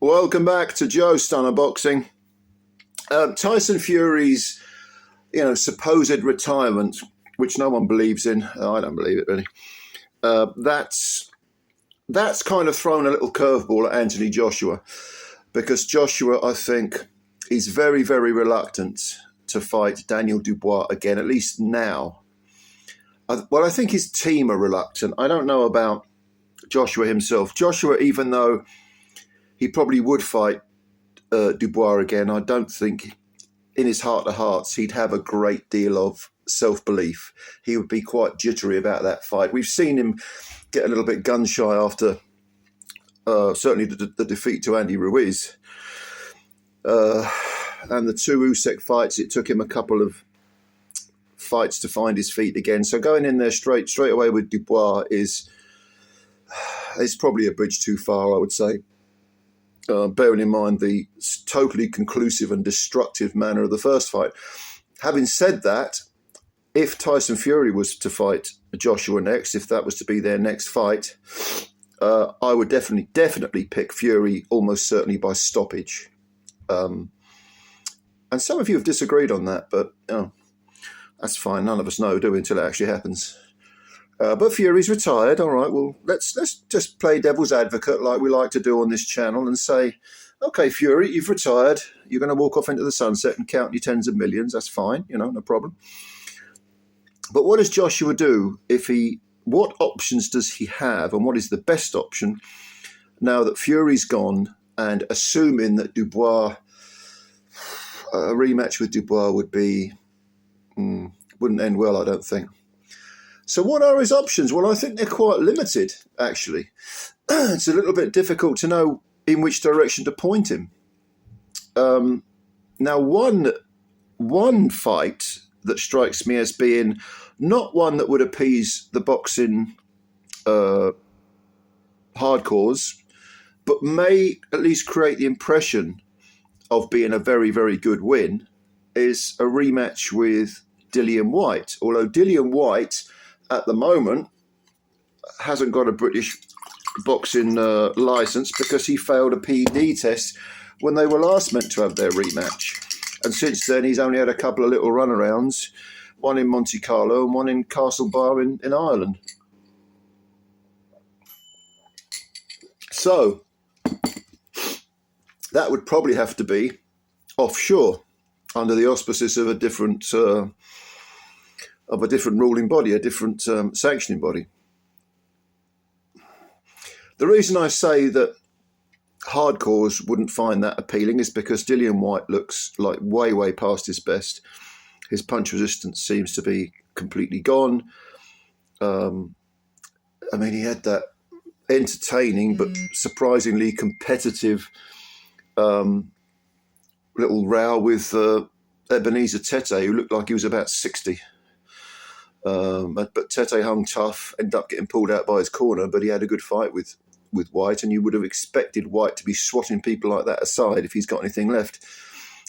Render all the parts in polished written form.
Welcome back to Joe Stunner Boxing. Tyson Fury's, supposed retirement, which no one believes in. I don't believe it really. That's kind of thrown a little curveball at Anthony Joshua, because Joshua, I think, is very, very reluctant to fight Daniel Dubois again, at least now. I think his team are reluctant. I don't know about Joshua himself. Joshua, even though he probably would fight Dubois again, I don't think in his heart of hearts he'd have a great deal of self-belief. He would be quite jittery about that fight. We've seen him get a little bit gun-shy after certainly the defeat to Andy Ruiz. And the two Usyk fights, it took him a couple of fights to find his feet again. So going in there straight away with Dubois is probably a bridge too far, I would say. Bearing in mind the totally conclusive and destructive manner of the first fight. Having said that, if Tyson Fury was to fight Joshua next, if that was to be their next fight, I would definitely pick Fury, almost certainly by stoppage. And some of you have disagreed on that, but that's fine. None of us know, do we, until it actually happens. But Fury's retired. All right, well, let's just play devil's advocate like we like to do on this channel and say, okay, Fury, you've retired. You're going to walk off into the sunset and count your tens of millions. That's fine, no problem. But what does Joshua do what options does he have, and what is the best option now that Fury's gone, and assuming that Dubois, a rematch with Dubois wouldn't end well, I don't think. So what are his options? Well, I think they're quite limited, actually. It's a little bit difficult to know in which direction to point him. Now, one fight that strikes me as being not one that would appease the boxing hardcores, but may at least create the impression of being a very, very good win, is a rematch with Dillian Whyte. Although Dillian Whyte, at the moment, hasn't got a British boxing license because he failed a PED test when they were last meant to have their rematch. And since then, he's only had a couple of little runarounds, one in Monte Carlo and one in Castlebar in Ireland. So that would probably have to be offshore under the auspices of a different ruling body, a different sanctioning body. The reason I say that hardcores wouldn't find that appealing is because Dillian Whyte looks like way, way past his best. His punch resistance seems to be completely gone. He had that entertaining but surprisingly competitive little row with Ebenezer Tete, who looked like he was about 60. But Tete hung tough, ended up getting pulled out by his corner, but he had a good fight with Whyte, and you would have expected Whyte to be swatting people like that aside if he's got anything left.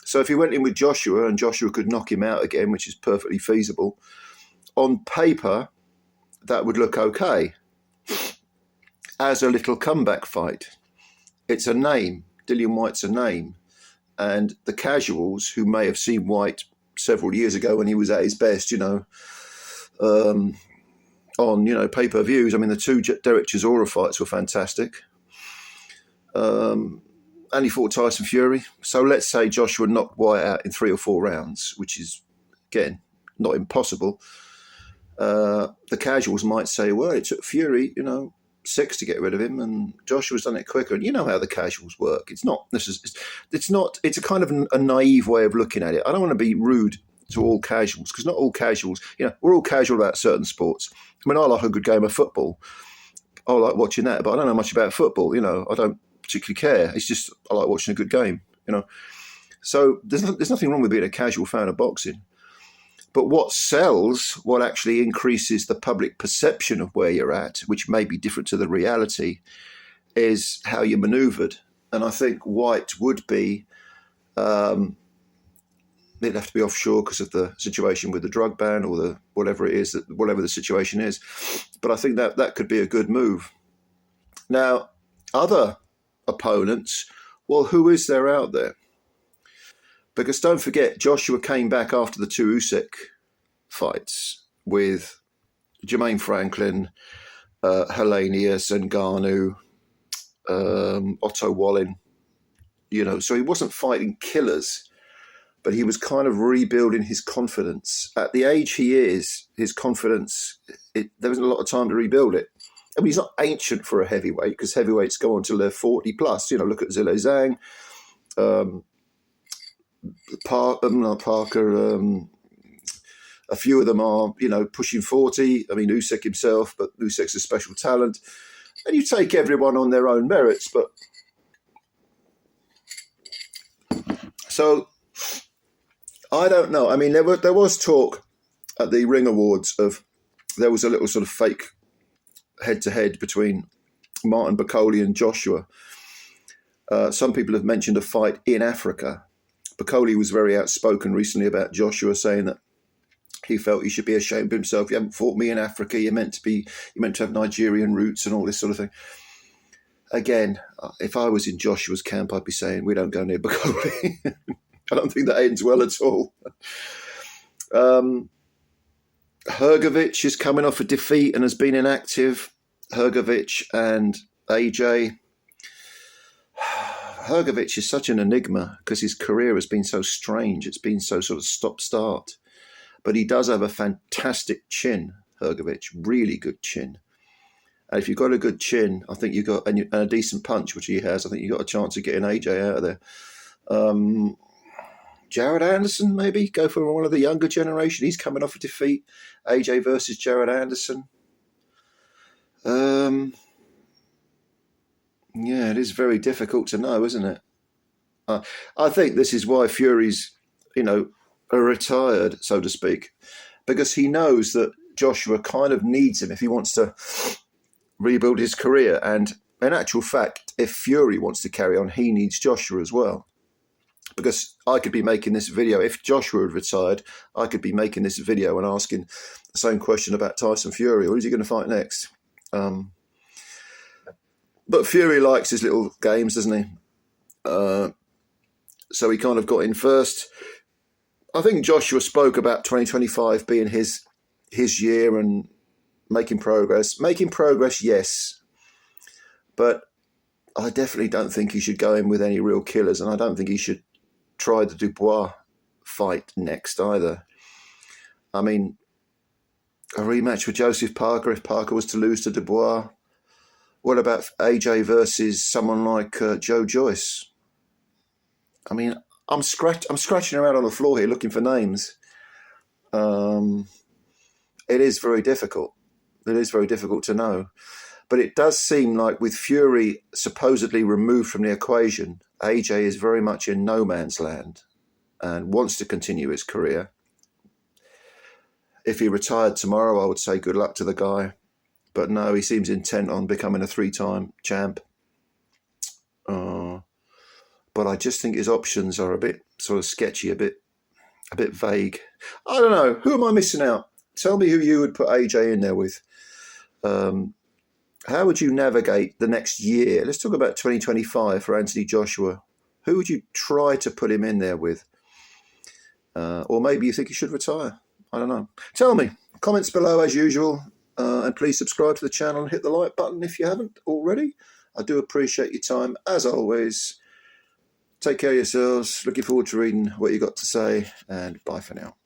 So if he went in with Joshua and Joshua could knock him out again, which is perfectly feasible, on paper, that would look okay as a little comeback fight. It's a name. Dillian Whyte's a name. And the casuals who may have seen Whyte several years ago when he was at his best, on pay-per-views. The two Derek Chisora fights were fantastic. And he fought Tyson Fury. So let's say Joshua knocked Whyte out in 3 or 4 rounds, which is, again, not impossible. The casuals might say, well, it took Fury, 6 to get rid of him, and Joshua's done it quicker. And you know how the casuals work. It's a kind of a naive way of looking at it. I don't want to be rude to all casuals, because not all casuals, we're all casual about certain sports. I like a good game of football. I like watching that, but I don't know much about football. I don't particularly care. It's just I like watching a good game. So there's nothing wrong with being a casual fan of boxing. But what sells, what actually increases the public perception of where you're at, which may be different to the reality, is how you're manoeuvred. And I think Whyte would be, it'd have to be offshore because of the situation with the drug ban or whatever the situation is. But I think that could be a good move. Now, other opponents well, who is there out there? Because don't forget, Joshua came back after the two Usyk fights with Jermaine Franklin, Hellenius and Ngannou, Otto Wallin. So he wasn't fighting killers, but he was kind of rebuilding his confidence. At the age he is, his confidence, there wasn't a lot of time to rebuild it. I mean, he's not ancient for a heavyweight, because heavyweights go on till they're 40 plus. Look at Zhilei Zhang, Parker. A few of them are, pushing 40. I mean, Usyk himself, but Usyk's a special talent. And you take everyone on their own merits, but so I don't know. I mean, there was talk at the Ring Awards there was a little sort of fake head-to-head between Martin Bakole and Joshua. Some people have mentioned a fight in Africa. Bakole was very outspoken recently about Joshua, saying that he felt he should be ashamed of himself. You haven't fought me in Africa. You're meant to have Nigerian roots and all this sort of thing. Again, if I was in Joshua's camp, I'd be saying, we don't go near Bakole. I don't think that ends well at all. Hrgovic is coming off a defeat and has been inactive. Hrgovic and AJ. Hrgovic is such an enigma because his career has been so strange. It's been so sort of stop-start. But he does have a fantastic chin, Hrgovic, really good chin. And if you've got a good chin, I think you've got, and a decent punch, which he has, I think you've got a chance of getting AJ out of there. Jared Anderson, maybe, go for one of the younger generation. He's coming off a defeat. AJ versus Jared Anderson. Yeah, it is very difficult to know, isn't it? I think this is why Fury's, retired, so to speak, because he knows that Joshua kind of needs him if he wants to rebuild his career. And in actual fact, if Fury wants to carry on, he needs Joshua as well. Because I could be making this video, if Joshua had retired, I could be making this video and asking the same question about Tyson Fury. Who's he going to fight next? But Fury likes his little games, doesn't he? So he kind of got in first. I think Joshua spoke about 2025 being his year and making progress. Making progress, yes. But I definitely don't think he should go in with any real killers, and I don't think he should try the Dubois fight next either. I mean, a rematch with Joseph Parker if Parker was to lose to Dubois. What about AJ versus someone like Joe Joyce? I mean, I'm scratching around on the floor here looking for names. It is very difficult. It is very difficult to know. But it does seem like with Fury supposedly removed from the equation, AJ is very much in no man's land and wants to continue his career. If he retired tomorrow, I would say good luck to the guy. But no, he seems intent on becoming a 3-time champ. But I just think his options are a bit sort of sketchy, a bit vague. I don't know. Who am I missing out? Tell me who you would put AJ in there with. How would you navigate the next year? Let's talk about 2025 for Anthony Joshua. Who would you try to put him in there with? Or maybe you think he should retire. I don't know. Tell me. Comments below as usual. And please subscribe to the channel and hit the like button if you haven't already. I do appreciate your time, as always. Take care of yourselves. Looking forward to reading what you got to say, and bye for now.